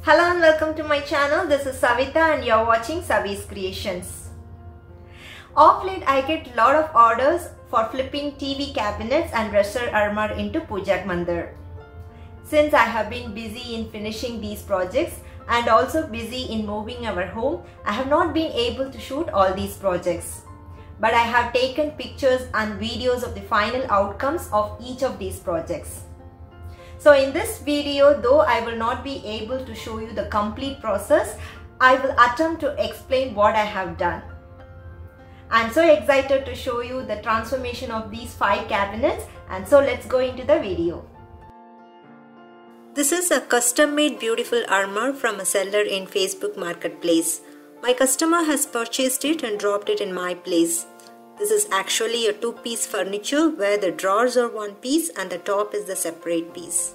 Hello and welcome to my channel. This is Savita and you're watching Savi's Creations. Of late I get a lot of orders for flipping TV cabinets and dresser armor into Pujak Mandir. Since I have been busy in finishing these projects and also busy in moving our home, I have not been able to shoot all these projects. But I have taken pictures and videos of the final outcomes of each of these projects. So in this video, though I will not be able to show you the complete process, I will attempt to explain what I have done. I'm so excited to show you the transformation of these 5 cabinets, and so let's go into the video. This is a custom-made beautiful armor from a seller in Facebook Marketplace. My customer has purchased it and dropped it in my place. This is actually a 2-piece furniture where the drawers are one piece and the top is the separate piece.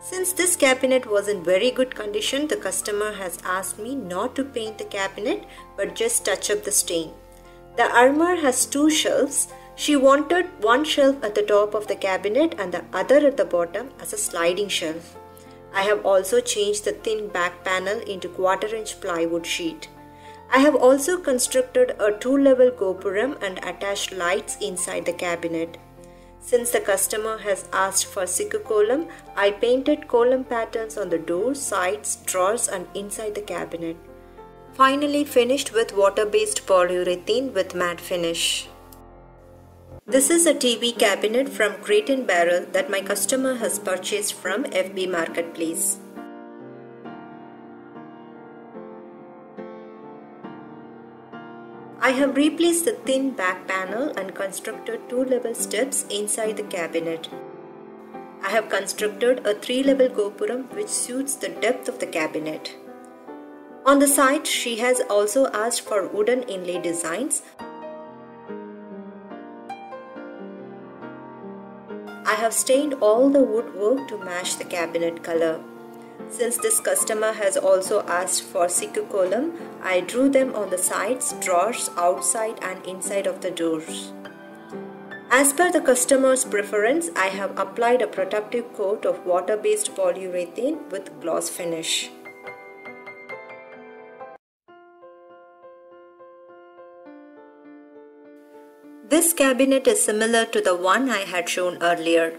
Since this cabinet was in very good condition, the customer has asked me not to paint the cabinet but just touch up the stain. The armor has 2 shelves. She wanted one shelf at the top of the cabinet and the other at the bottom as a sliding shelf. I have also changed the thin back panel into 1/4-inch plywood sheet. I have also constructed a 2-level gopuram and attached lights inside the cabinet. Since the customer has asked for sikku column, I painted column patterns on the doors, sides, drawers and inside the cabinet. Finally finished with water-based polyurethane with matte finish. This is a TV cabinet from Crate & Barrel that my customer has purchased from FB Marketplace. I have replaced the thin back panel and constructed 2-level steps inside the cabinet. I have constructed a 3-level gopuram which suits the depth of the cabinet. On the side, she has also asked for wooden inlay designs. I have stained all the woodwork to match the cabinet color. Since this customer has also asked for sikku column, I drew them on the sides, drawers, outside and inside of the doors. As per the customer's preference, I have applied a protective coat of water-based polyurethane with gloss finish. This cabinet is similar to the one I had shown earlier.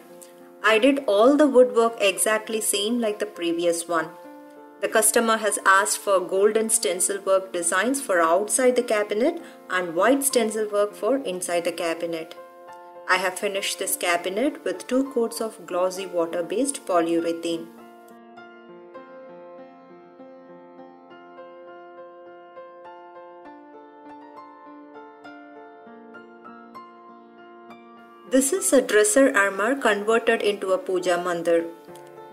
I did all the woodwork exactly same like the previous one. The customer has asked for golden stencil work designs for outside the cabinet and white stencil work for inside the cabinet. I have finished this cabinet with 2 coats of glossy water-based polyurethane. This is a dresser armor converted into a puja mandir.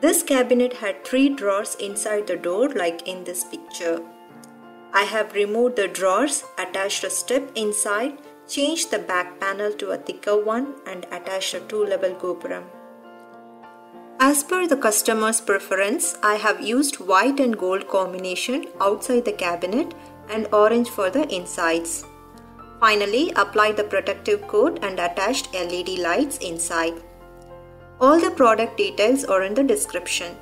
This cabinet had 3 drawers inside the door like in this picture. I have removed the drawers, attached a step inside, changed the back panel to a thicker one and attached a 2-level gopuram. As per the customer's preference, I have used white and gold combination outside the cabinet and orange for the insides. Finally, applied the protective coat and attached LED lights inside. All the product details are in the description.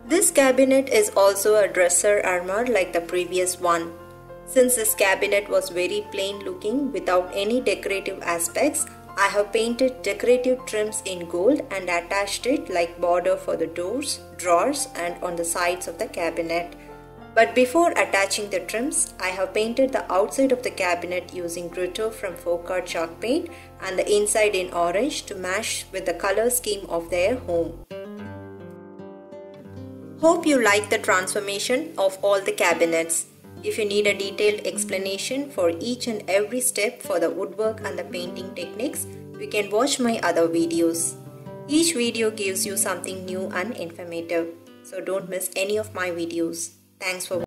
This cabinet is also a dresser armor like the previous one. Since this cabinet was very plain looking without any decorative aspects, I have painted decorative trims in gold and attached it like border for the doors, drawers and on the sides of the cabinet. But before attaching the trims, I have painted the outside of the cabinet using Grito from Folk-Art chalk paint and the inside in orange to match with the color scheme of their home. Hope you like the transformation of all the cabinets. If you need a detailed explanation for each and every step for the woodwork and the painting techniques, you can watch my other videos. Each video gives you something new and informative, so don't miss any of my videos. Thanks for watching.